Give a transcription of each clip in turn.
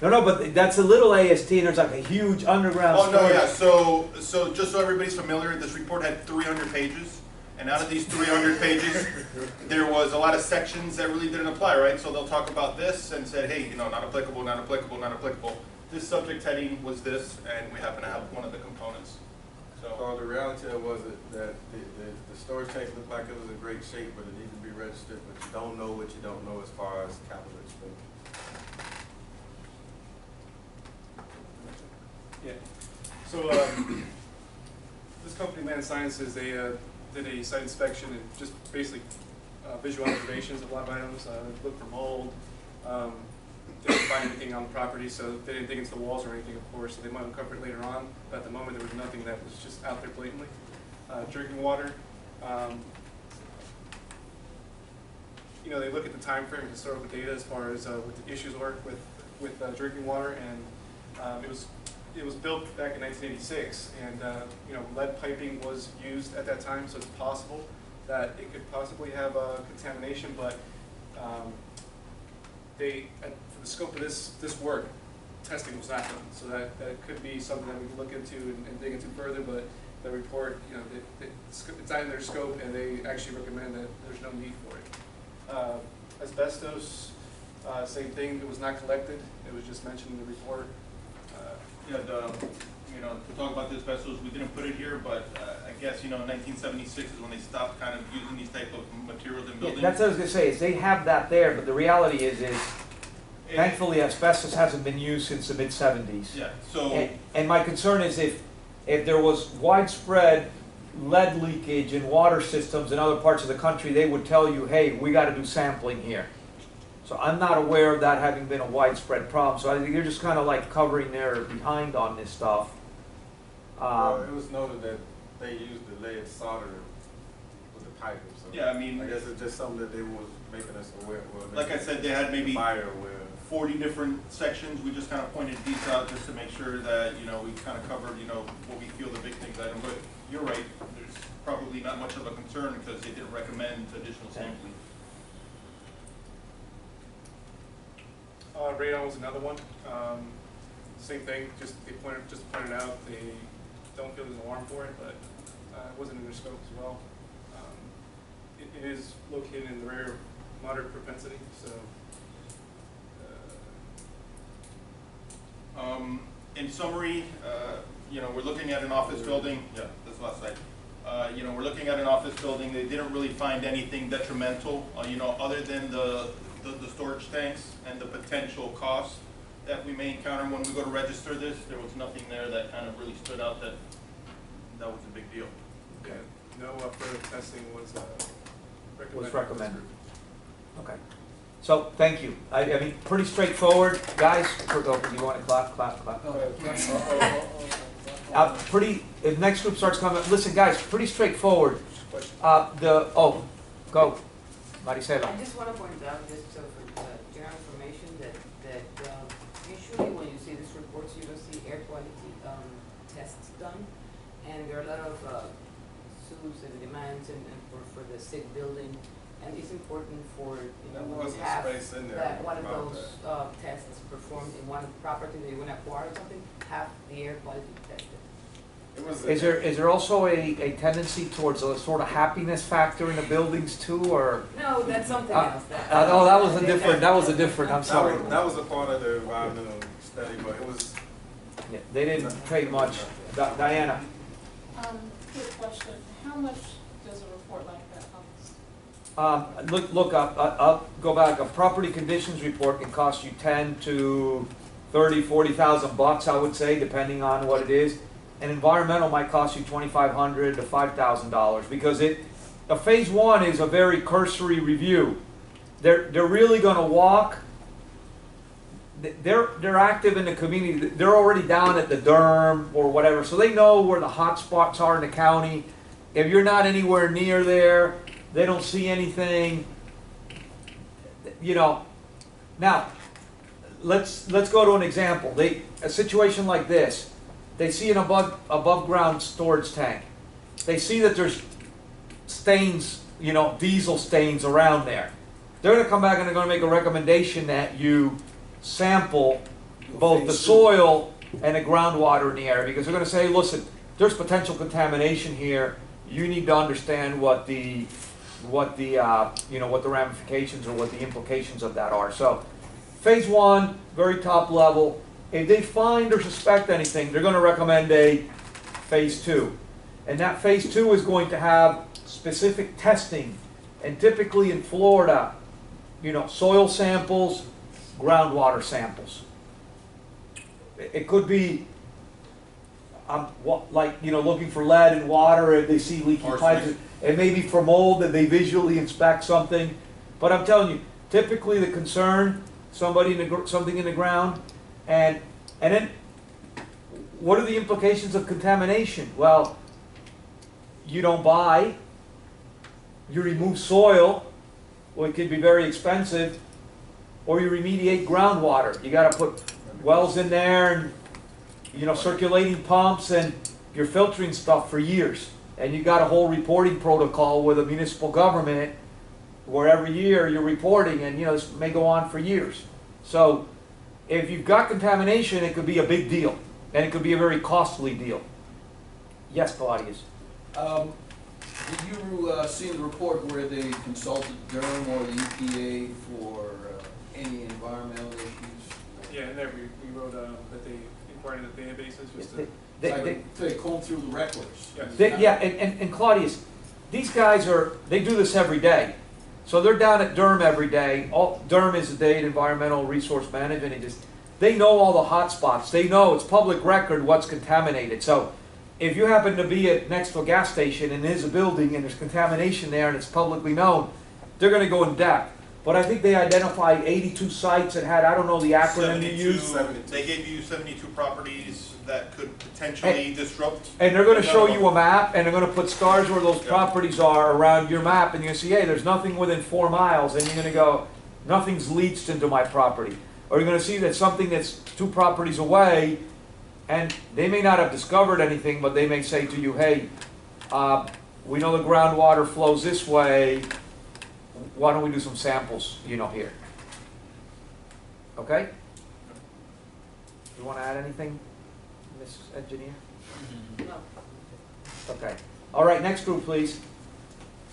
No, but that's a little AST, and there's like a huge underground Oh, no, storage. yeah, so just so everybody's familiar, this report had 300 pages. And out of these 300 pages, there was a lot of sections that really didn't apply, right? So they'll talk about this and said, hey, you know, not applicable, not applicable, not applicable. This subject heading was this, and we happen to have one of the components. So the reality was that the storage tank looked like it was in great shape, but it needed to be registered, but you don't know what you don't know as far as capital expenditure. Yeah. So this company, Land Sciences, they did a site inspection and just basically visual observations of a lot of items. Looked for mold. Didn't find anything on the property, so they didn't dig into the walls or anything, of course. So they might uncover it later on. But at the moment, there was nothing that was just out there blatantly. Drinking water. You know, they look at the time frame and historical data as far as what the issues were with drinking water, and it was built back in 1986, and you know, lead piping was used at that time, so it's possible that it could possibly have contamination, but for the scope of this work, testing was not done, so that could be something that we can look into and dig into further. But the report, you know, it's not in their scope, and they actually recommend that there's no need for it. Asbestos, same thing. It was not collected. It was just mentioned in the report. Yeah, you know, to talk about the asbestos, we didn't put it here, but I guess, you know, 1976 is when they stopped kind of using these type of materials in buildings. Yeah, that's what I was going to say, is they have that there, but the reality is thankfully asbestos hasn't been used since the mid-70s. Yeah, so... And my concern is if there was widespread lead leakage in water systems in other parts of the country, they would tell you, hey, we got to do sampling here. So I'm not aware of that having been a widespread problem. So I think you're just kind of like covering their behind on this stuff. Well, it was noted that they used the lead solder with the piping. So yeah, I mean, I guess it's just something that they was making us aware. Well, like I said, they had maybe fire aware. 40 different sections. We just kind of pointed these out just to make sure that, you know, we kind of covered, you know, what we feel the big things item. But you're right, there's probably not much of a concern because they didn't recommend additional sampling. Radon was another one. Same thing. Just pointed out they don't feel there's an alarm for it, but it wasn't in their scope as well. It is located in the rare moderate propensity, so. In summary, you know, we're looking at an office building. Yeah, that's the last slide. You know, we're looking at an office building. They didn't really find anything detrimental, you know, other than the storage tanks and the potential cost that we may encounter when we go to register this. There was nothing there that kind of really stood out that was a big deal. Okay. No further testing was recommended. Okay. So thank you. I mean, pretty straightforward, guys. You want to clap? If next group starts coming, listen, guys. Pretty straightforward. Go, Maricela. I just want to point out, just so for general information, that usually when you see these reports, you don't see air quality tests done, and there are a lot of suits and demands and for the sick building. And it's important for to have that one of those tests performed in one property that you want to acquire or something, have the air quality tested. Is there also a tendency towards a sort of happiness factor in the buildings too, or? No, that's something else. Oh, that was a different. I'm sorry. That was a part of the environmental study, but it was. Yeah, they didn't pay much. Diana. Quick question: how much does a report like that cost? Look up. I'll go back. A property conditions report can cost you $10,000 to $30,000, $40,000, I would say, depending on what it is. An environmental might cost you $2,500 to $5,000 because a phase one is a very cursory review. They're really going to walk. They're active in the community. They're already down at the DERM or whatever, so they know where the hot spots are in the county. If you're not anywhere near there, they don't see anything. You know. Now, let's go to an example. A situation like this. They see an above ground storage tank. They see that there's stains, you know, diesel stains around there. They're going to come back and they're going to make a recommendation that you sample both the soil and the groundwater in the area, because they're gonna say, listen, there's potential contamination here, you need to understand what the ramifications or what the implications of that are. So, phase one, very top level. If they find or suspect anything, they're gonna recommend a phase two. And that phase two is going to have specific testing. And typically in Florida, soil samples, groundwater samples. It could be, looking for lead in water, if they see leaky pipes. It may be for mold, that they visually inspect something. But I'm telling you, typically the concern, something in the ground, and then, what are the implications of contamination? Well, you don't buy, you remove soil, well, it could be very expensive, or you remediate groundwater. You gotta put wells in there and, circulating pumps, and you're filtering stuff for years. And you got a whole reporting protocol with a municipal government where every year you're reporting, and this may go on for years. So if you've got contamination, it could be a big deal, and it could be a very costly deal. Yes, Claudius? Did you see the report where they consulted Durham or the EPA for any environmental issues? Yeah, and there we wrote that they inquired in the databases just to. They combed through the records. Yes. And Claudius, these guys they do this every day. So they're down at Durham every day. Durham is the Dade Environmental Resource Management. They know all the hot spots. They know it's public record what's contaminated. So if you happen to be next to a gas station and there's a building and there's contamination there and it's publicly known, they're going to go in depth. But I think they identified 82 sites that had, I don't know the acronym you use. They gave you 72 properties that could potentially disrupt. And they're going to show you a map, and they're going to put stars where those properties are around your map, and you're going to see, hey, there's nothing within 4 miles, and you're going to go, nothing's leached into my property. Or you're going to see that something that's 2 properties away, and they may not have discovered anything, but they may say to you, hey, we know the groundwater flows this way, why don't we do some samples, here? Okay? You want to add anything, Ms. Engineer? No. Okay. All right, next group, please.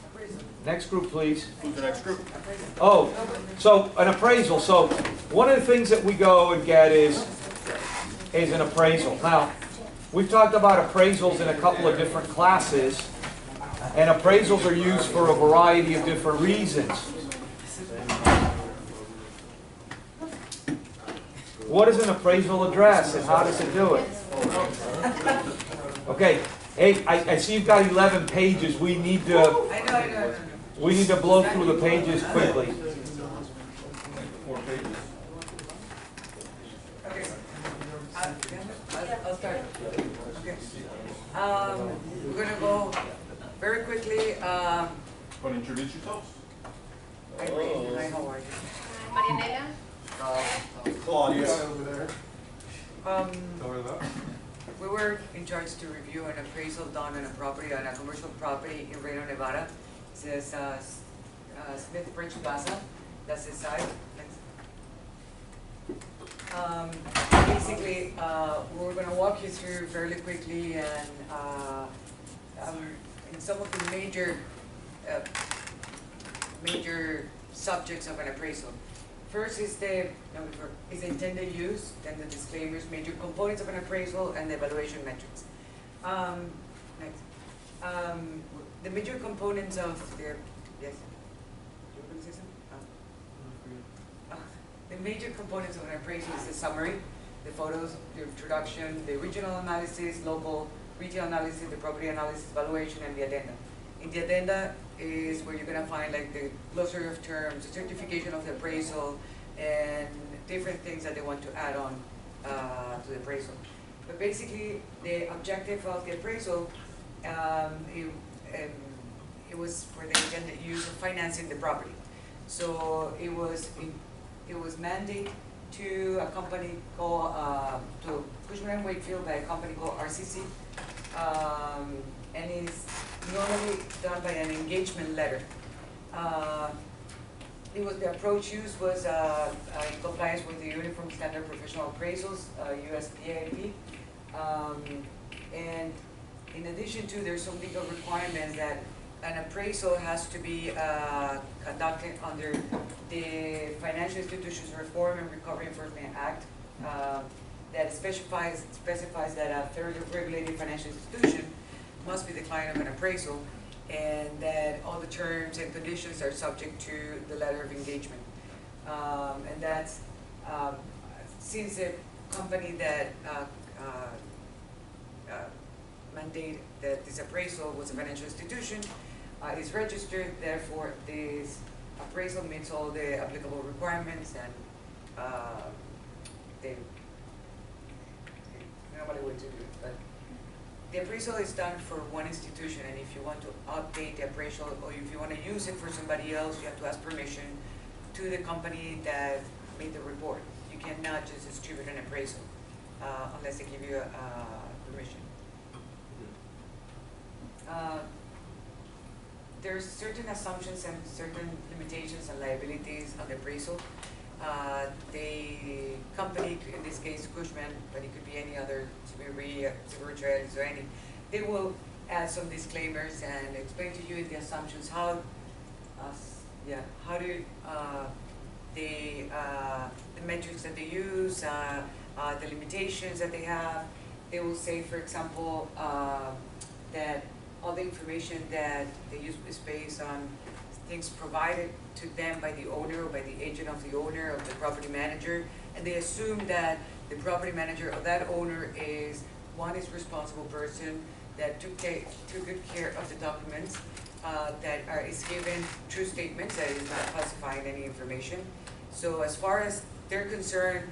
Appraisal. Next group, please. Who's the next group? Appraisal. Oh, so an appraisal. So one of the things that we go and get is an appraisal. Now, we've talked about appraisals in a couple of different classes, and appraisals are used for a variety of different reasons. What does an appraisal address, and how does it do it? Okay, hey, I see you've got 11 pages. We need to I know. we need to blow through the pages quickly. Okay. I'll start. Okay. We're gonna go very quickly. Want to introduce yourselves? Hi, how are you? Marianela? Claudius over there. We were in charge to review an appraisal done on a property, on a commercial property in Reno, Nevada. It says Smith Bridge Plaza. That's the site. Basically, we're going to walk you through fairly quickly and in some of the major subjects of an appraisal. First is the intended use, then the disclaimers, major components of an appraisal, and the evaluation metrics. Next. The major components of the, yes? You were going to say something? The major components of an appraisal is the summary, the photos, the introduction, the regional analysis, local, regional analysis, the property analysis, valuation, and the addenda. In the addenda is where you're going to find like the glossary of terms, the certification of the appraisal, and different things that they want to add on to the appraisal. But basically, the objective of the appraisal, it was for the intended use of financing the property. So it was mandated to a company called to Cushman & Wakefield by a company called RCC, and it's normally done by an engagement letter. the approach used was in compliance with the Uniform Standard Professional Appraisals, USPAP. And in addition to, there's some legal requirements that an appraisal has to be conducted under the Financial Institutions Reform and Recovery Enforcement Act, that specifies that a federally regulated financial institution must be the client of an appraisal, and that all the terms and conditions are subject to the letter of engagement. And that's, since the company that mandate that this appraisal was a financial institution is registered, therefore this appraisal meets all the applicable requirements, and they nobody would do it. But the appraisal is done for one institution, and if you want to update the appraisal or if you want to use it for somebody else, you have to ask permission to the company that made the report. You cannot just distribute an appraisal unless they give you permission. There's certain assumptions and certain limitations and liabilities on the appraisal. The company, in this case Cushman, but it could be any other, REE, Trades, or any, they will add some disclaimers and explain to you the assumptions, how do the metrics that they use, the limitations that they have. They will say, for example, that all the information that they use is based on things provided to them by the owner or by the agent of the owner, of the property manager, and they assume that the property manager or that owner is responsible person that took good care of the documents, is given true statements, that is not falsifying any information. So as far as they're concerned,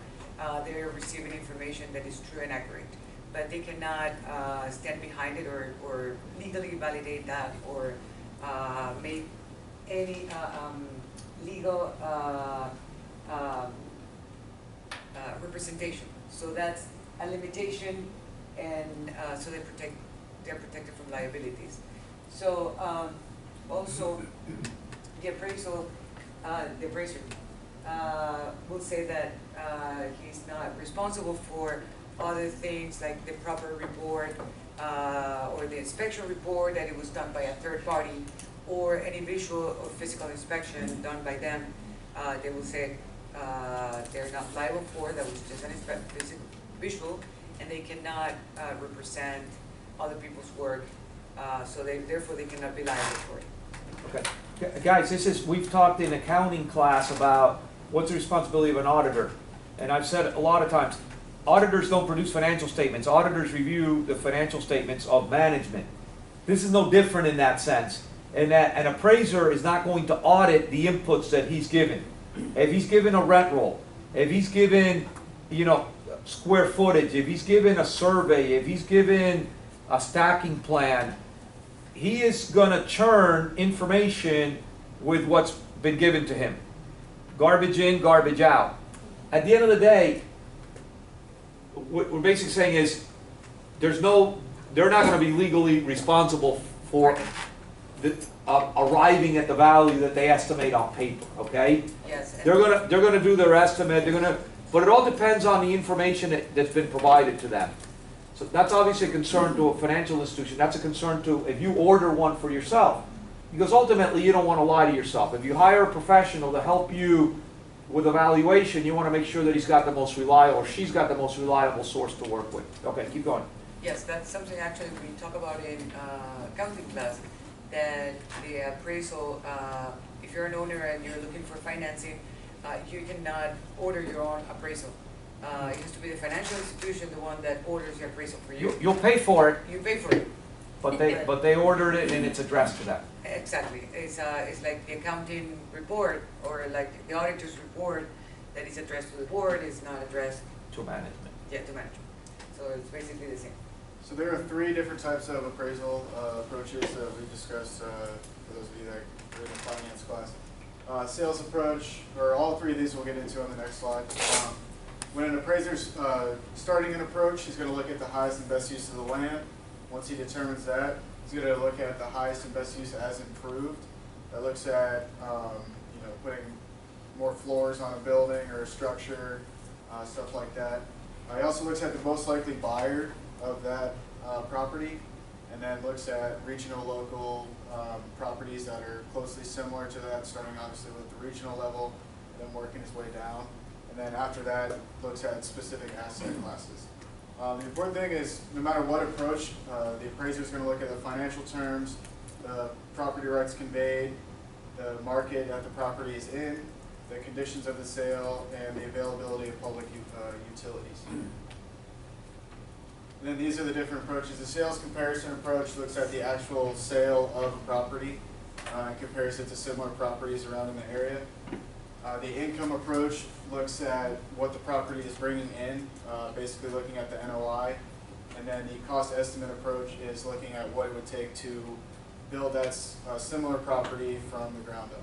they're receiving information that is true and accurate, but they cannot stand behind it or legally validate that or make any legal representation. So that's a limitation, and so they're protected from liabilities. So also the appraiser will say that he's not responsible for other things like the proper report or the inspection report that it was done by a third party, or any visual or physical inspection done by them. They will say they're not liable for, that was just an visual, and they cannot represent other people's work, so therefore they cannot be liable for it. Okay, guys, we've talked in accounting class about what's the responsibility of an auditor, and I've said a lot of times, auditors don't produce financial statements. Auditors review the financial statements of management. This is no different in that sense, in that an appraiser is not going to audit the inputs that he's given. If he's given a rent roll, if he's given, square footage, if he's given a survey, if he's given a stacking plan, he is going to churn information with what's been given to him. Garbage in, garbage out. At the end of the day, what we're basically saying is they're not going to be legally responsible for arriving at the value that they estimate on paper. Okay? Yes. They're gonna do their estimate. But it all depends on the information that's been provided to them. So that's obviously a concern to a financial institution. That's a concern to if you order one for yourself, because ultimately you don't want to lie to yourself. If you hire a professional to help you with evaluation, you want to make sure that he's got the most reliable, or she's got the most reliable source to work with. Okay, keep going. Yes, that's something actually we talk about in accounting class, that the appraisal, if you're an owner and you're looking for financing, you cannot order your own appraisal. It has to be the financial institution, the one that orders the appraisal for you. You'll pay for it, You pay for it. but they ordered it and it's addressed to them. Exactly. It's like the accounting report, or like the auditor's report that is addressed to the board is not addressed To management. to management. So it's basically the same. So there are 3 different types of appraisal approaches that we discussed for those of you that are in the finance class. Sales approach, or all 3 of these we'll get into on the next slide. When an appraiser's starting an approach, he's going to look at the highest and best use of the land. Once he determines that, he's going to look at the highest and best use as improved. That looks at putting more floors on a building or a structure, stuff like that. He also looks at the most likely buyer of that property, and then looks at regional, local properties that are closely similar to that, starting obviously with the regional level, and then working his way down. And then after that, looks at specific asset classes. The important thing is, no matter what approach, the appraiser is going to look at the financial terms, the property rights conveyed, the market that the property is in, the conditions of the sale, and the availability of public utilities. And then these are the different approaches. The sales comparison approach looks at the actual sale of a property and compares it to similar properties around in the area. The income approach looks at what the property is bringing in, basically looking at the NOI. And then the cost estimate approach is looking at what it would take to build that similar property from the ground up.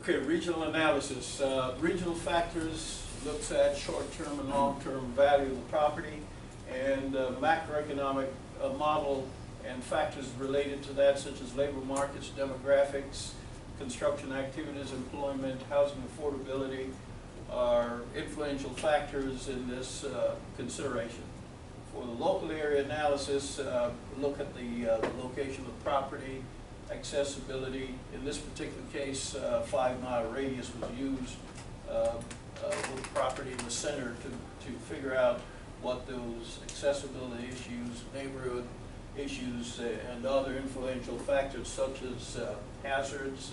Okay, regional analysis. Regional factors looks at short-term and long-term value of the property, and macroeconomic model and factors related to that, such as labor markets, demographics, construction activities, employment, housing affordability, are influential factors in this consideration. For the local area analysis, look at the location of the property, accessibility. In this particular case, 5-mile radius was used with property in the center to figure out what those accessibility issues, neighborhood issues, and other influential factors such as hazards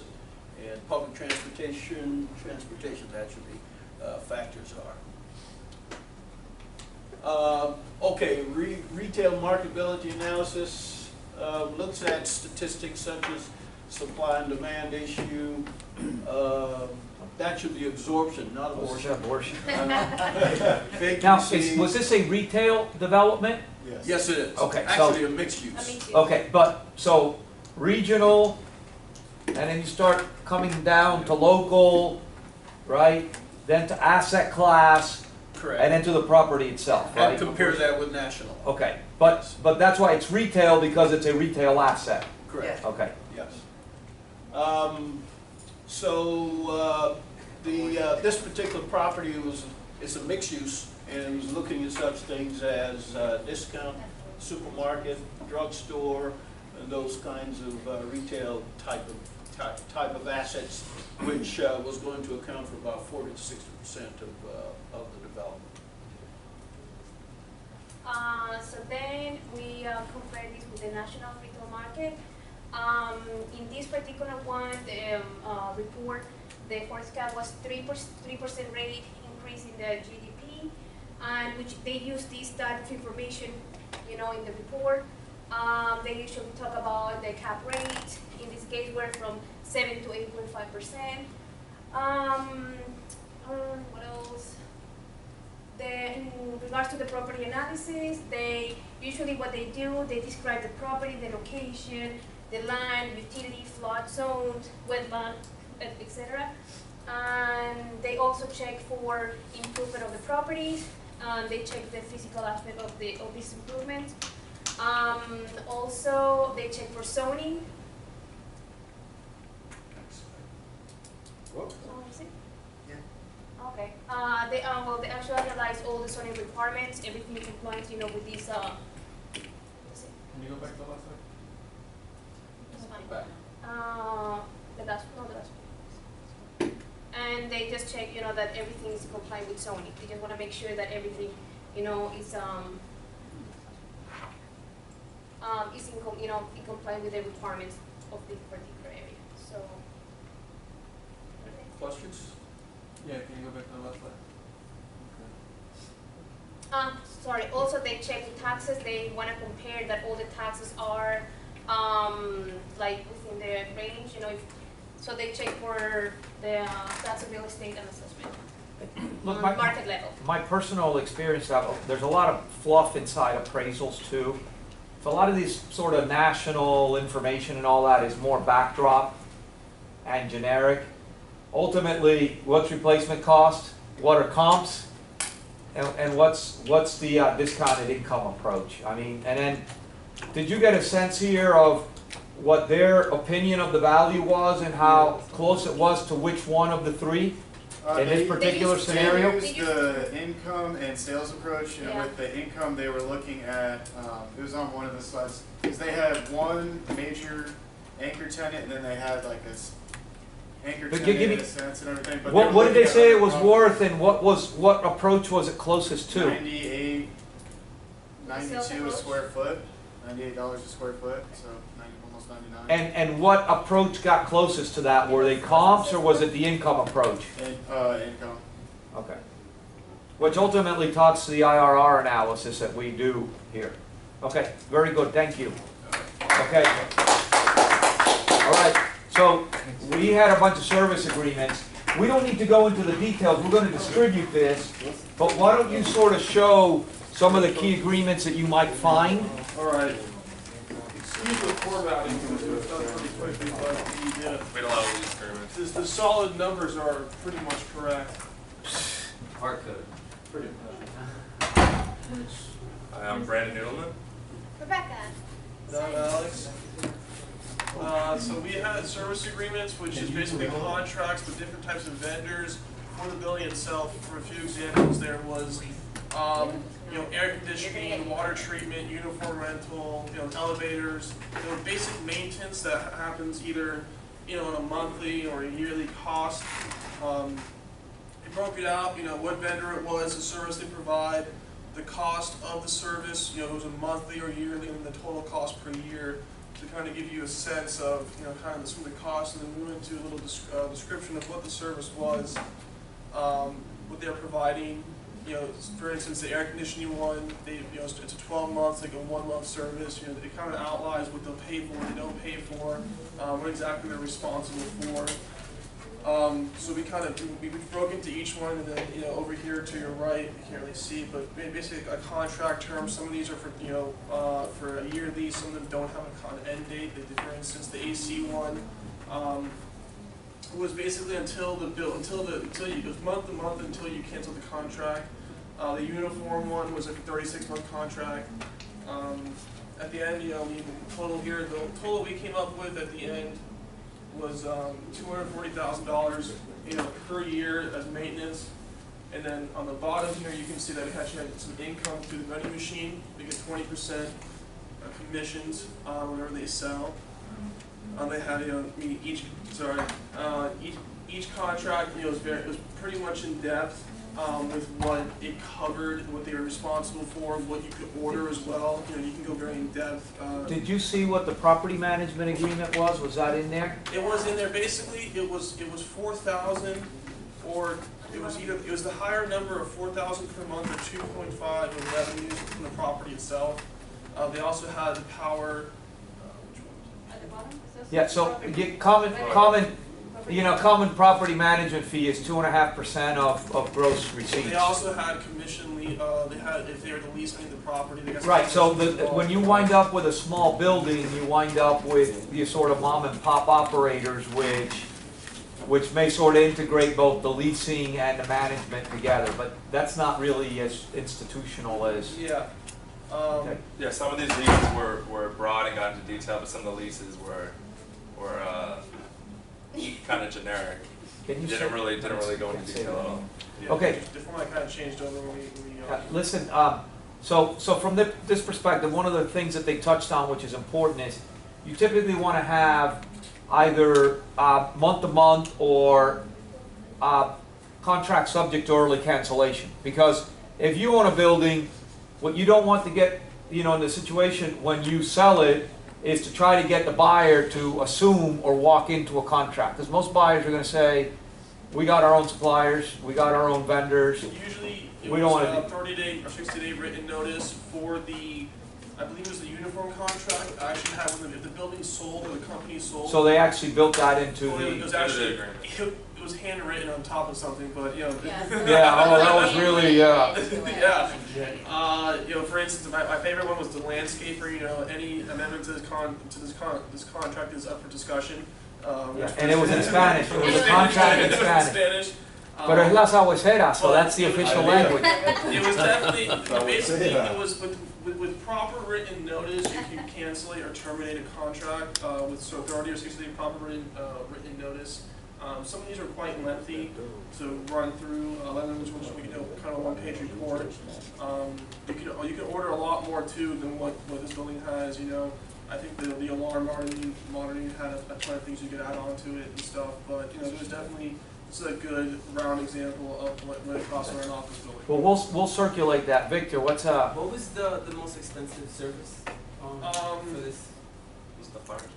and public transportation actually factors are. Okay, retail marketability analysis looks at statistics such as supply and demand issue. That should be absorption, not abortion. Abortion. Now, Was this a retail development? Yes. Yes, it is. Okay, so- Actually, a mixed use. Okay, but, so, regional, and then you start coming down to local, right? Then to asset class, and Correct. then to the property itself, And right? compare that with national. Okay, but that's why it's retail, because it's a retail asset. Correct. Okay. Yes. This particular property is a mixed use, and it was looking at such things as discount, supermarket, drugstore, and those kinds of retail type of assets, which was going to account for about 40 to 60% of the development. So then we compare this with the national retail market. In this particular one, the report, the forecast was 3% rate increase in the GDP, and which they use this type of information, in the report. They usually talk about the cap rate. In this case, we're from 7 to 8.5%. What else? In regards to the property analysis, what they do, they describe the property, the location, the land, utility, flood zones, wetland, etc. And they also check for improvement of the properties. They check the physical aspect of this improvement. Also, they check for zoning. Whoop. Oh, is it? Okay. They actually analyze all the zoning requirements, everything in compliance, with these. Can you go back to the last slide? It's fine. Back. The last. And they just check, that everything is compliant with zoning. They just want to make sure that everything, is in compliance with the requirements of this particular area. So. Questions? Yeah, can you go back to the last slide? Sorry, also they check the taxes. They want to compare that all the taxes are like within the range, so they check for the tax of real estate and assessment Look, on market level. My personal experience, there's a lot of fluff inside appraisals too. So a lot of these sort of national information and all that is more backdrop and generic. Ultimately, what's replacement cost? What are comps? And what's the discounted income approach? I mean, and then, did you get a sense here of what their opinion of the value was and how close it was to which one of the three in this particular scenario? They used the income and sales approach, and Yeah. with the income, they were looking at, it was on one of the slides, because they had one major anchor tenant, and then they had like this anchor But tenant give in me- a sense and everything. But What were did they looking say at it was other worth, and what approach was it closest to? 98, 92 a approach? square foot, $98 a square foot, so 90, almost 99. And what approach got closest to that? Were they comps or was it the income approach? And, income. Okay. Which ultimately talks to the IRR analysis that we do here. Okay, very good, thank you. Okay. All right, so we had a bunch of service agreements. We don't need to go into the details, we're gonna distribute this, but why don't you sort of show some of the key agreements that you might find? All right. Excuse the formatting because it was done pretty quickly, but We don't have these agreements. the solid numbers are pretty much correct. Hard code. Pretty much. I'm Brandon Noodleman. Rebecca. Not Alex. So we had service agreements, which is basically contracts with different types of vendors for the building itself. For a few examples, there was, air conditioning, water treatment, uniform rental, elevators, basic maintenance that happens either, on a monthly or a yearly cost. It broke it out, what vendor it was, the service they provide, the cost of the service, it was a monthly or yearly, and the total cost per year, to kind of give you a sense of, kind of some of the costs, and then we went into a little description of what the service was, what they're providing. For instance, the air conditioning one, it's a 12 months, like a 1 month service. It kind of outlines what they'll pay for, what they don't pay for, what exactly they're responsible for. So we broke into each one, and then over here to your right, you can't really see, but basically a contract term. Some of these are for for a year lease. Some of them don't have a end date. For instance, the AC one was basically until you it was month to month until you cancel the contract. The uniform one was a 36-month contract. At the end, the total we came up with at the end was $240,000, per year as maintenance. And then on the bottom here, you can see that we actually had some income through the vending machine. We get 20% commissions whenever they sell. They had each contract was pretty much in depth with what it covered, what they were responsible for, what you could order as well. You can go very in depth. Did you see what the property management agreement was? Was that in there? It was in there. Basically, it was 4,000, or it was the higher number of 4,000 per month or 2.5 of revenues from the property itself. They also had the power. At the bottom? Yeah, so common property management fee is 2.5% of gross receipts. They also had commission. If they were to lease any of the property, they got some Right, so commissions involved. when you wind up with a small building, you wind up with your sort of mom and pop operators, which may sort of integrate both the leasing and the management together, but that's not really as institutional as. Yeah. Okay. Yeah, some of these leases were broad and got into detail, but some of the leases were kind of generic. Can you Didn't say- really go into detail at all. Yeah. Okay, The format kind of changed over when we listen, so from this perspective, one of the things that they touched on, which is important, is you typically want to have either month-to-month or contract subject to early cancellation. Because if you own a building, what you don't want to get, in the situation when you sell it, is to try to get the buyer to assume or walk into a contract. Because most buyers are going to say, we got our own suppliers, we got our own vendors. Usually, it We don't was wanna a 30-day or 60-day written notice for the, I believe it was the uniform contract. I actually had one, if the building sold or the company sold. So they actually built that into Well, it was the, actually, agreement. it was handwritten on top of something, but, yeah, oh, that was really, yeah. For instance, my favorite one was the landscaper. Any amendment to this contract is up for discussion. yeah, and it was in Spanish, it was a contract in Spanish. Pero es Um, la sabocera, so that's the official language. It was definitely, basically, it was with with proper written notice, you can cancel it or terminate a contract, so 30 or 60 day proper written notice. Some of these are quite lengthy to run through. A lot of them just want to kind of one-page report. You can order a lot more too than what this building has. I think the alarm monitoring had a ton of things you could add on to it and stuff. But there's definitely, this is a good round example of what it costs for an office building. Well, we'll circulate that. Victor, what's up? What was the most expensive service for this? Was the fire expensive?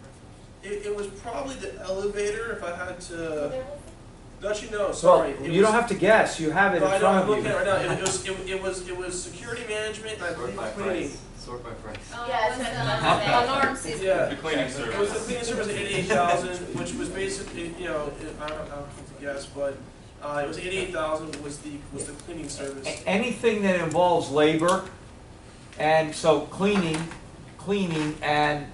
It was probably the elevator. If I had to, don't you know? Well, Sorry, you don't have to guess. You have it in I'm front of looking you. at it right now. It was security management and I believe cleaning. Sort by price. Yeah, alarm system. Yeah, The cleaning it was the service. cleaning service at 88,000, which was basically, I don't know if you guess, but it was 88,000 was the cleaning service. Anything that involves labor, and so cleaning, and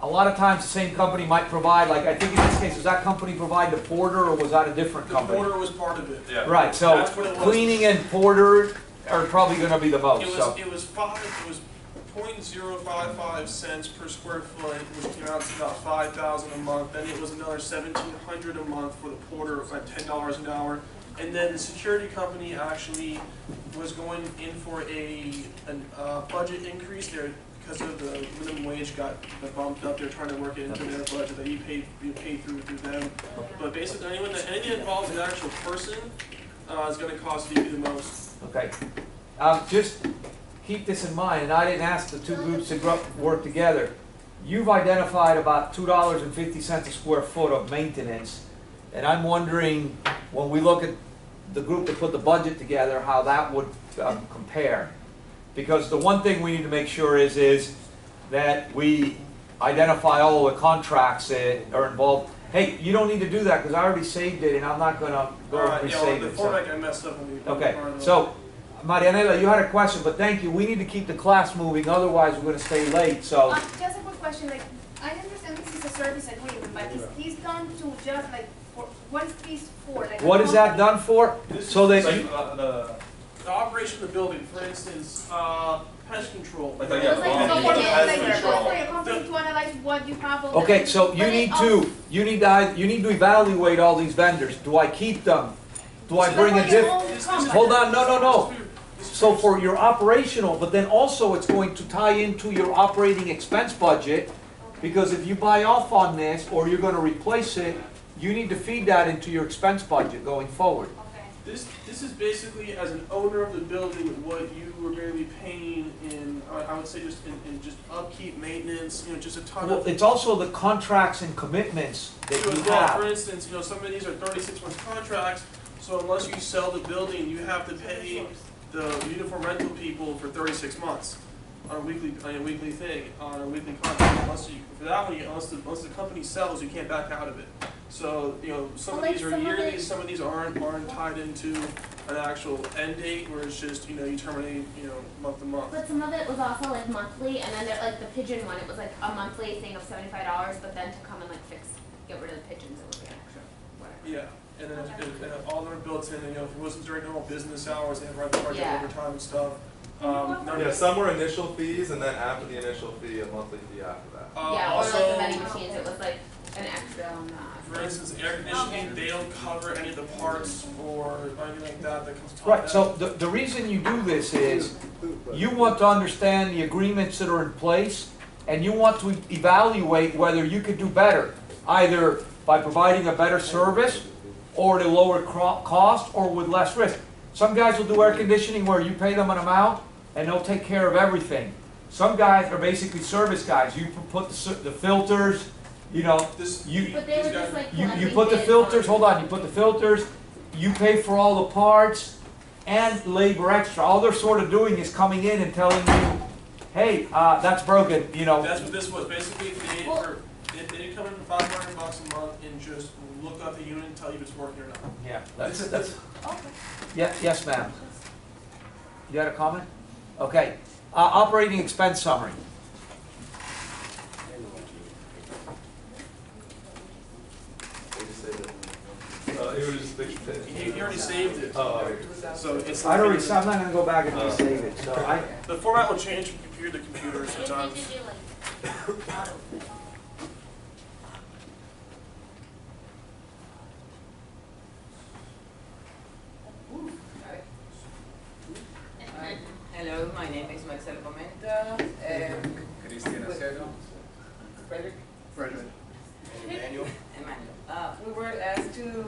a lot of times the same company might provide, like I think in this case, does that company provide the porter or was that a different The company? porter was part of it. Yeah. Right, so That's what it was. cleaning and porter are probably gonna be the most, It was 0.055 cents per square foot, which came out to about 5,000 a month. Then it was another 1,700 a month for the porter, like $10 an hour. And then the security company actually was going in for a budget increase there because of the minimum wage got bumped up. They're trying to work it into their budget that you pay through them. But basically, anything that involves an actual person is going to cost you the most. Okay. Just keep this in mind, and I didn't ask the two groups to work together. You've identified about $2.50 a square foot of maintenance, and I'm wondering, when we look at the group that put the budget together, how that would compare. Because the one thing we need to make sure is that we identify all the contracts that are involved. Hey, you don't need to do that because I already saved it, and I'm not going to go resave The it. format got messed up when we Okay, so Marianela, you had a question, but thank you. We need to keep the class moving, otherwise we're going to stay late. So Just a quick question, like, I understand this is a service agreement, but is this done to just like, what is this for? Like, what is that done for? So that you, the operation of the building, for instance, pest control. Like, It yeah, was like, well, so yeah, for pest like, control. for your company to analyze what you have. all okay, the- so you but need it also- you need to evaluate all these vendors. Do I keep them? Do I bring a for your different? own company. Hold on, no. So for your operational, but then also it's going to tie into your operating expense budget, because if you buy off on this or you're going to replace it, you need to feed that into your expense budget going forward. Okay. This is basically, as an owner of the building, what you were going to be paying in, I would say, just in just upkeep, maintenance, just a ton Well, of. it's also the contracts and commitments that So you as well, for have. instance, some of these are 36-month contracts, so unless you sell the building, you have to pay the uniform rental people for 36 months on a weekly thing, on a weekly contract. Unless the company sells, you can't back out of it. So, some of these are yearly, some of these aren't tied into an actual end date where it's just, you terminate, month to month. But some of it was also like monthly, and then like the pigeon one, it was like a monthly thing of $75, but then to come and like get rid of the pigeons, it was like an extra, whatever. Yeah. And then all of them are built in, and if it wasn't during normal business hours, they had right to charge Yeah. overtime and stuff. Yeah, some were initial fees, and then after the initial fee, a monthly fee after that. Yeah, or also, like the vending machines, it was like an extra on that. for instance, air conditioning, they don't cover any of the parts or anything like that comes top Right, end. so the reason you do this is you want to understand the agreements that are in place, and you want to evaluate whether you could do better, either by providing a better service or at a lower cost or with less risk. Some guys will do air conditioning where you pay them an amount and they'll take care of everything. Some guys are basically service guys. You put the filters, This, But they were just like you collecting put the bids filters, on- hold on, you put the filters, you pay for all the parts and labor extra. All they're sort of doing is coming in and telling you, hey, that's broken, that's what this was. Basically, they did come in for $500 a month and just look up the unit and tell you if it's working or not. Yeah, that's, Okay. yeah, yes, ma'am. You had a comment? Okay. Operating expense summary. It was just fixed it. He already saved it. Oh, So it's. I'm not gonna go back and resave it, so The format will change from computer to computer Maybe they sometimes. should do like autofill. Hello, my name is Marcel Comenta. Cristina Sergio. Frederick? Frederick. Emmanuel. Emmanuel. We were asked to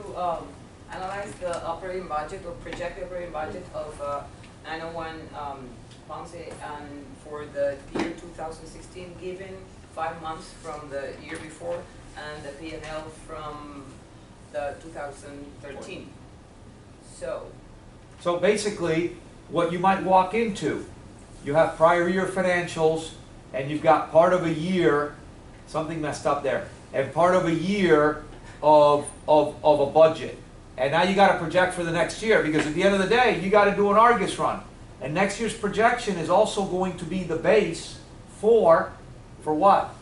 analyze the operating budget or project the operating budget of 901 Ponce and for the year 2016, given 5 months from the year before and the P&L from the 2013. So basically, what you might walk into, you have prior year financials, and you've got part of a year, something messed up there, and part of a year of a budget. And now you gotta project for the next year, because at the end of the day, you gotta do an Argus run. And next year's projection is also going to be the base for what?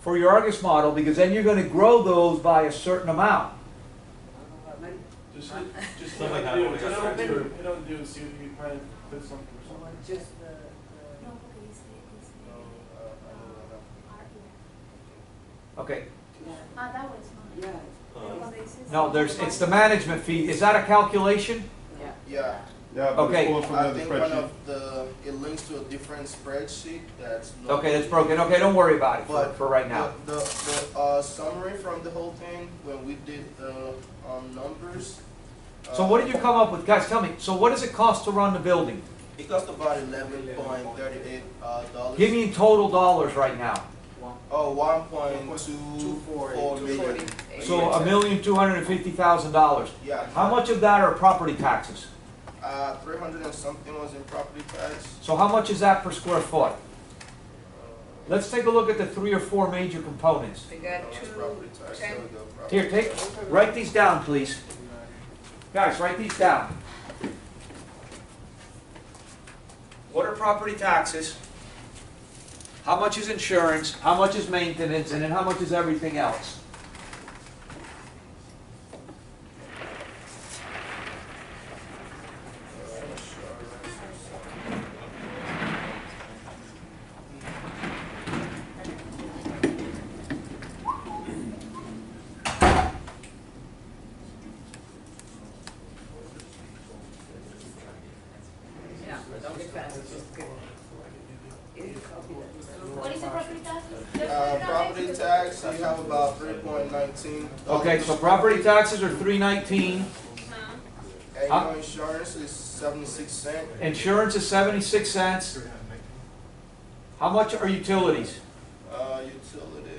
For your Argus model, because then you're gonna grow those by a certain amount. Just Something like that, only got don't two. do and see if you can find fit something or something. Just No, porque dice Okay, Ah, that was mine. Pero cuando dices- no, it's the management fee. Is that a calculation? yeah. Yeah. Yeah, but Okay. it's pulled from I the think spreadsheet. one of it links to a different spreadsheet that's. Okay, that's broken. Okay, don't worry about it But for right now. The summary from the whole thing, when we did the numbers. So what did you come up with? Guys, tell me, so what does it cost to run the building? It cost about $11.38 dollars. Give me in total dollars right now. Oh, 1.24 million. So $1,250,000. Yeah. How much of that are property taxes? 300 and something was in property tax. So how much is that per square foot? Let's take a look at the 3 or 4 major components. We got That's two, property tax. 10. There we go, property Here, write these down, please. Guys, write these down. What are property taxes? How much is insurance? How much is maintenance? And then how much is everything else? Yeah, don't get fast, it's just good. What is the property tax? Property tax, you have about 3.19. Okay, so property taxes are $319. Annual insurance is 76 cents. Insurance is 76 cents. How much are utilities? Utilities.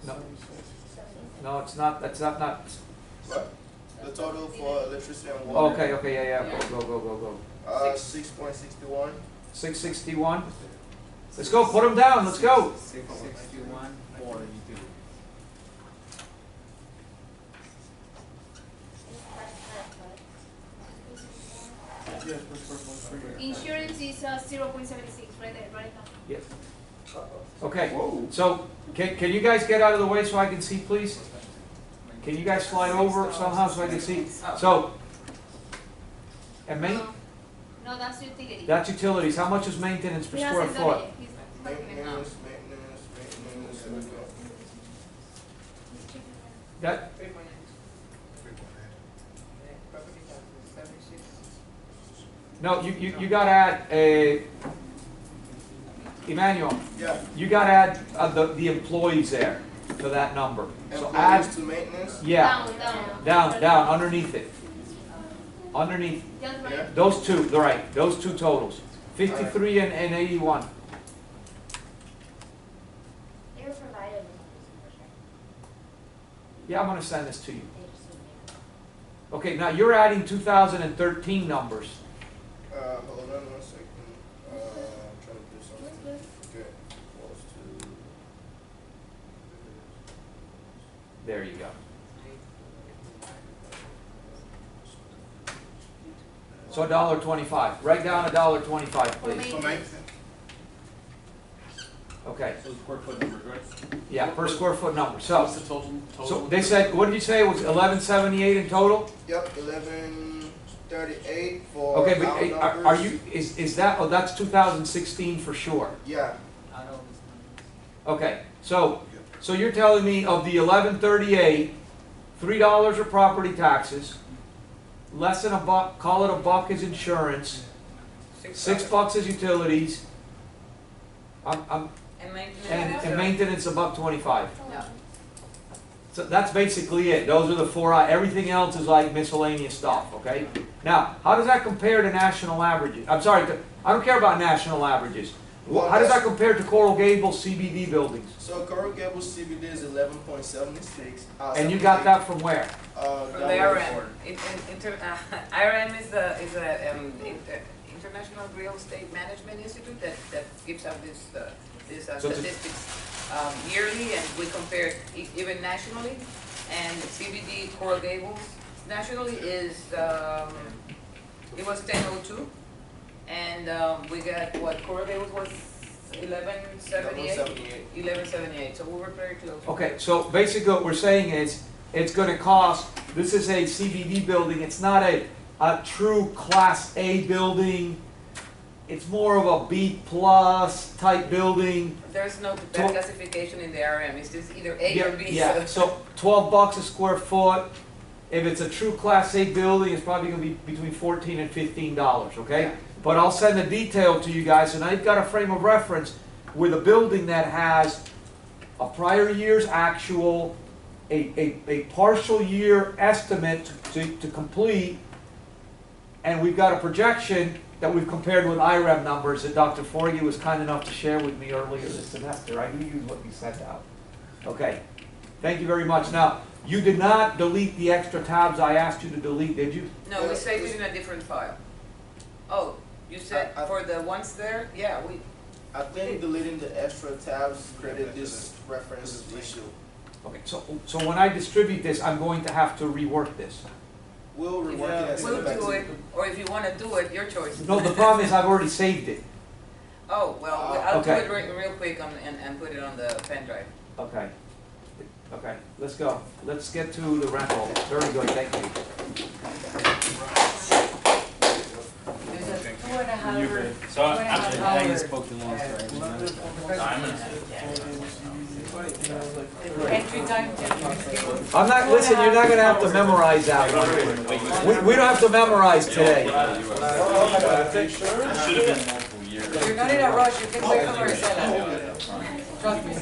No. No, it's not, that's not. What? The total for electricity and water. Okay, yeah, go. 6.61. 661. Let's go, put them down, let's go. 661 for utility. Insurance is 0.76, right there, right now. Yes. Okay, so can you guys get out of the way so I can see, please? Can you guys slide over somehow so I can see? So, and No, that's utility. that's utilities. How much is maintenance per He square hasn't done foot? it. He's working it now. Maintenance. There we go. That, no, you gotta add Emmanuel, Yeah. you gotta add the employees there to that number. So add, Employees to maintenance. yeah, down, underneath it. Underneath, Just right. Yeah. those two, right, those two totals, 53 and 81. They were provided with Yeah, I'm gonna send this to you. Okay, now you're adding 2013 numbers. Hold on 1 second. I'm trying to do something. Okay. Close to. There you go. So $1.25. Write down $1.25, please. For maintenance. Okay, So square foot numbers, right? yeah, per square foot number, so. What's the total? So they said, what did you say, it was 1178 in total? Yep, 1138 for Okay, but round are numbers. you, is that, oh, that's 2016 for sure. Yeah, Okay, so you're telling me of the 1138, $3 are property taxes, less than a buck, call it a buck is insurance, $6 is utilities, And maintenance. and maintenance $1.25. Yeah. So that's basically it. Those are the four, everything else is like miscellaneous stuff, okay? Now, how does that compare to national averages? I'm sorry, I don't care about national averages. How does that compare to Coral Gables CBD buildings? so Coral Gables CBD is 11.76. And you got that from where? From the IRM. IRM is the International Real Estate Management Institute that gives out this So it's a- statistics yearly, and we compare even nationally. And CBD Coral Gables nationally is it was 1002, and we got what Coral Gables was 1178. 1178. So we were very close. Okay, so basically what we're saying is, it's gonna cost, this is a CBD building, it's not a true Class A building, it's more of a B plus type building. There's no that classification in the RM. It's just either A or B. Yeah, so $12 a square foot. If it's a true Class A building, it's probably gonna be between $14 and $15, okay? Yeah. But I'll send the detail to you guys, and I've got a frame of reference with a building that has a prior year's actual, a partial year estimate to complete, and we've got a projection that we've compared with IREM numbers that Dr. Forgy was kind enough to share with me earlier this semester. I knew what you sent out. Okay, thank you very much. Now, you did not delete the extra tabs I asked you to delete, did you? No, we saved it in a different file. Oh, you said for the ones there? Yeah, we. I think deleting the extra tabs created this reference issue. Okay, so when I distribute this, I'm going to have to rework this. We'll rework it and send We'll it back do to it, you. or if you want to do it, your choice. No, the problem is I've already saved it. Oh, well, I'll do Okay. it real quick and put it on the pen drive. Okay. Okay, let's go. Let's get to the rental. Very good, thank you. There's a 2.5 So I'm hour. spoke the longest, Entry time. I'm not, listen, you're not gonna have to memorize that one. We don't have to memorize today. You're not in a rush, you can wait for Marcela. Trust me.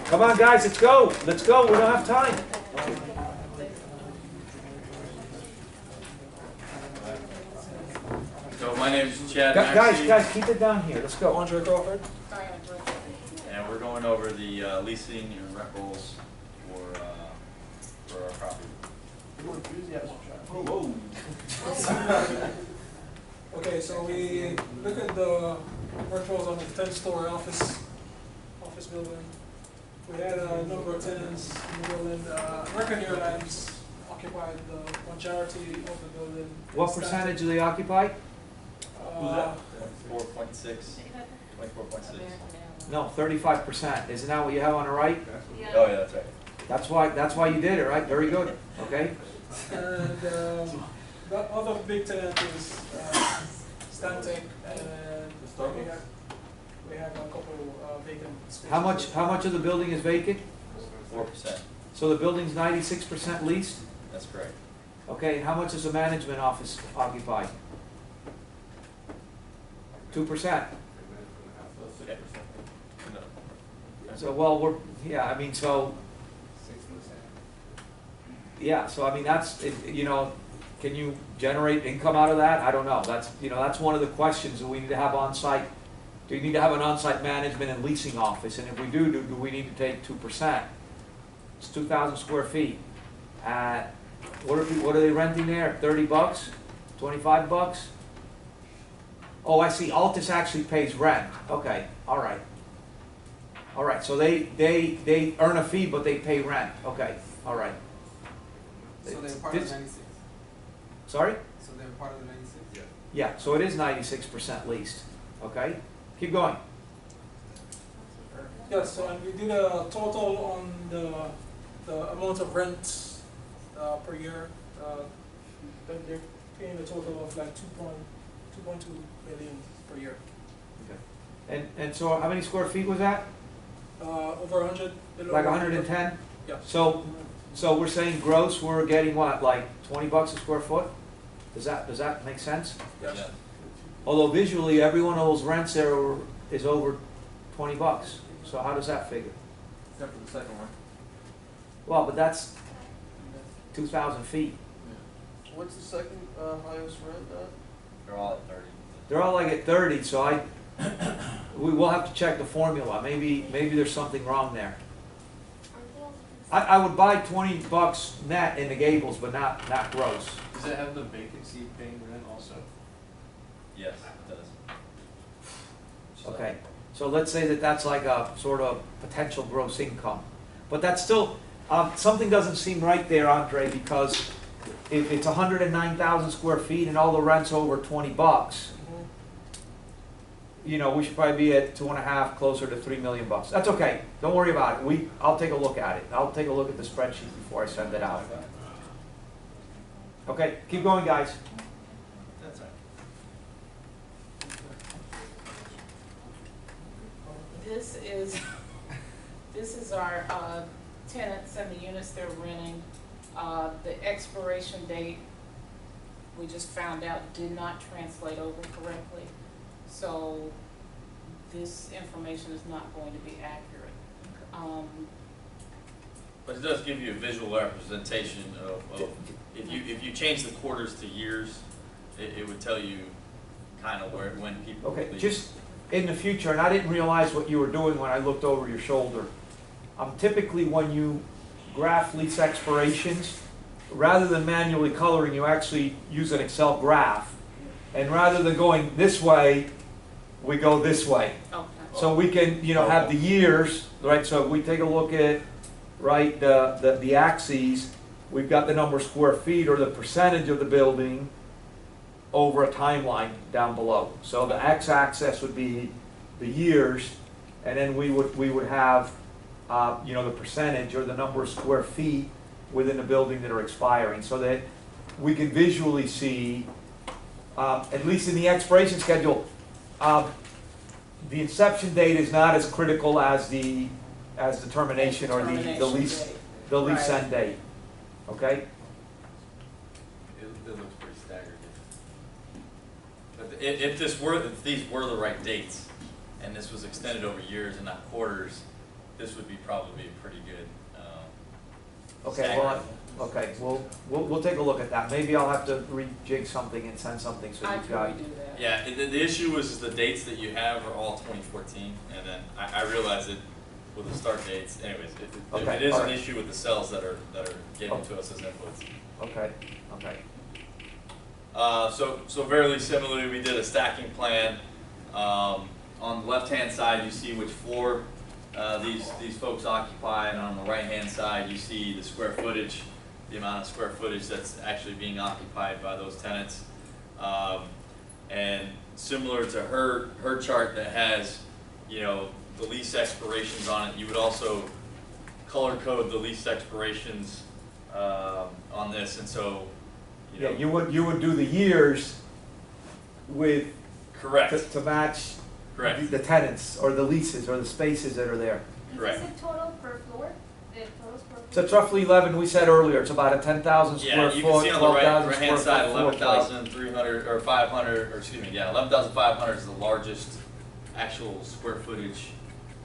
Come on, guys, let's go. Let's go, we don't have time. So my name's Chad Guys, keep it down here, let's go. Andre Crawford. and we're going over the leasing and rentals for our property. Whoa. Okay, so we look at the rentals on the 10-story office building. We had a number of tenants in the building. American Airlines occupied the majority of the building. What percentage do they occupy? Who's that? 4.6, 24.6. No, 35%. Isn't that what you have on the right? Oh, yeah, that's right. That's why you did it, right? Very good, okay? And the other big tenant is Stantec, and we have a couple vacant spaces. How much of the building is vacant? 4%. So the building's 96% leased? That's correct. Okay, and how much does the management office occupy? 2%. Okay. So, well, yeah, I mean, so, yeah, so I mean, that's, you know, can you generate income out of that? I don't know. That's, you know, that's one of the questions that we need to have on site. Do you need to have an on-site management and leasing office? And if we do we need to take 2%? It's 2,000 square feet. What are they renting there? 30 bucks? 25 bucks? Oh, I see. Altus actually pays rent. Okay, all right. All right, so they earn a fee, but they pay rent. Okay, all right. So they're part of This- the 96. Sorry? So they're part of the 96? Yeah. Yeah, so it is 96% leased, okay? Keep going. Yes, so and we did a total on the amount of rent per year. That they're paying a total of like 2.2 million per year. Okay. And so how many square feet was that? Over 100. Like 110? Yeah. So we're saying gross, we're getting what, like 20 bucks a square foot? Does that make sense? Yes. Yeah. Although visually, every one of those rents there is over 20 bucks. So how does that figure? Except for the second one. Well, but that's 2,000 feet. What's the second highest rent at? They're all at 30. They're all like at 30, so we will have to check the formula. Maybe there's something wrong there. I would buy 20 bucks net in the Gables, but not gross. Does it have the vacancy paying rent also? Yes, it does. Okay, so let's say that that's like a sort of potential gross income. But that's still, something doesn't seem right there, Andre, because if it's 109,000 square feet and all the rent's over 20 bucks, you know, we should probably be at 2.5, closer to 3 million bucks. That's okay, don't worry about it. I'll take a look at it. I'll take a look at the spreadsheet before I send it out. Okay, keep going, guys. That's all right. This is our tenants and the units they're renting. The expiration date, we just found out, did not translate over correctly. So this information is not going to be accurate. But it does give you a visual representation of if you change the quarters to years, it would tell you kind of when people Okay, leave. just in the future, and I didn't realize what you were doing when I looked over your shoulder. Typically when you graph lease expirations, rather than manually coloring, you actually use an Excel graph. And rather than going this way, we go this way. Okay. So we can, have the years, right? So if we take a look at, right, the axes, we've got the number of square feet or the percentage of the building over a timeline down below. So the x-axis would be the years, and then we would have, the percentage or the number of square feet within the building that are expiring, so that we can visually see, at least in the expiration schedule, the inception date is not as critical as the termination or the lease date. the lease Right. end date. Okay. It looks pretty staggered. But if these were the right dates, and this was extended over years and not quarters, this would be probably pretty good. Okay. Well, okay. We'll take a look at that. Maybe I'll have to rejig something and send something so I you can guys. redo that. Yeah, the issue was the dates that you have are all 2014, and then I realized it with the start dates. Anyways, Okay, it is all an right. issue with the cells that are given to us as inputs. Okay. Okay. So very similarly, we did a stacking plan. On the left-hand side, you see which floor these folks occupy, and on the right-hand side, you see the square footage, the amount of square footage that's actually being occupied by those tenants. And similar to her chart that has, the lease expirations on it, you would also color code the lease expirations on this, and so. Yeah, you would do the years with Correct. to match Correct. the tenants or the leases or the spaces that are there. Correct. Is this a total per floor? The total square So it's roughly 11. We said earlier it's about a 10,000 square Yeah, foot, you can see on the 12,000 right-hand square side, foot floor plate. 11,300 or 500, or excuse me, yeah, 11,500 is the largest actual square footage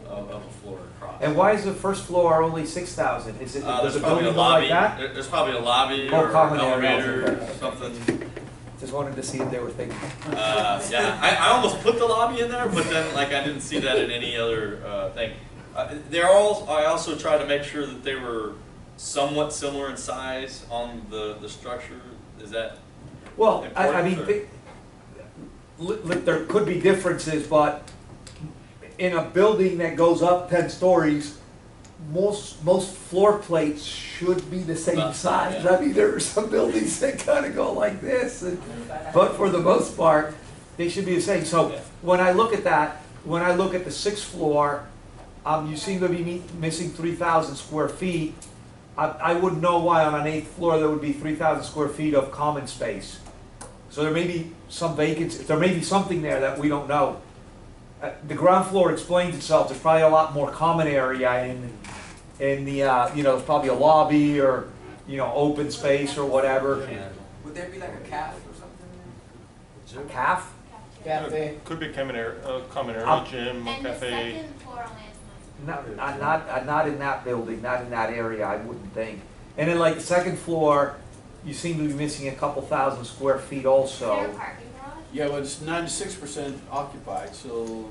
of a floor across. And why is the first floor only 6,000? Is it does There's the probably building a look like lobby. that? There's probably a lobby Oh, or common an area, elevator okay. or something. Just wanted to see if they were thinking. Yeah, I almost put the lobby in there, but then I didn't see that in any other thing. I also tried to make sure that they were somewhat similar in size on the structure. Is that Well, I important, mean, or- there could be differences, but in a building that goes up 10 stories, most floor plates should be the same About the size. same, yeah. I mean, there are some buildings that kind of go like this, but for the most part, they should be the same. So Yeah. when I look at that, when I look at the sixth floor, you seem to be missing 3,000 square feet. I wouldn't know why on an eighth floor there would be 3,000 square feet of common space. So there may be some vacancy, there may be something there that we don't know. The ground floor explains itself, there's probably a lot more common area in the, there's probably a lobby or, open space or whatever. Would there be like a calf or something? A calf? Cafe. Could be common area, gym, And the cafe. second floor only has Not in that building, not in that area, I wouldn't think. And then like the second floor, you seem to be missing a couple thousand square feet is there a also. parking garage? Yeah, but it's 96% occupied, so,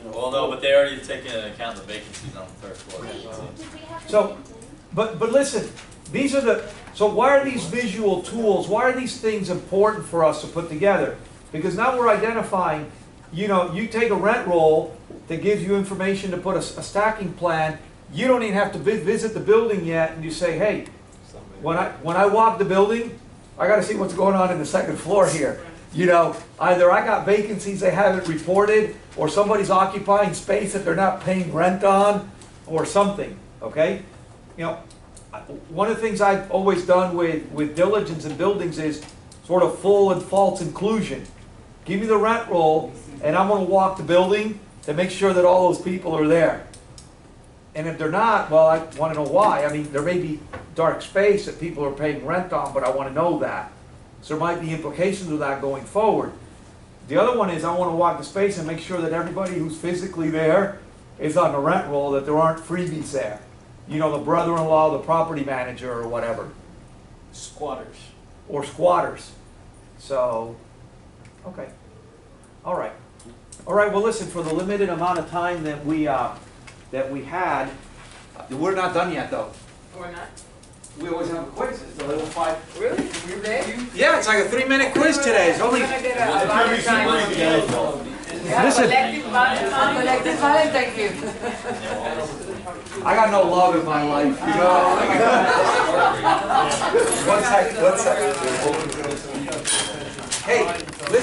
Well, no, but they already taken into account the vacancies on the third floor. Wait, did we have So- a meeting? But listen, so why are these visual tools, why are these things important for us to put together? Because now we're identifying, you take a rent roll that gives you information to put a stacking plan, you don't even have to visit the building yet, and you say, hey, when I walk the building, I gotta see what's going on in the second floor here. Either I got vacancies they haven't reported, or somebody's occupying space that they're not paying rent on, or something, okay? One of the things I've always done with diligence in buildings is sort of full and false inclusion. Give me the rent roll, and I'm gonna walk the building to make sure that all those people are there. And if they're not, well, I wanna know why. I mean, there may be dark space that people are paying rent on, but I wanna know that. So there might be implications of that going forward. The other one is I wanna walk the space and make sure that everybody who's physically there is on the rent roll, that there aren't freebies there. The brother-in-law, the property manager, or whatever, squatters. or squatters. So, okay, all right. All right, well, listen, for the limited amount of time that we had, we're not done yet, though. Or not? We always have a quiz, it's a little 5. Really? You're there? Yeah, it's like a 3-minute quiz today, it's only. We're gonna get a Valentine. Yeah, Listen. collective Valentine gift. I got no love in my life, One second.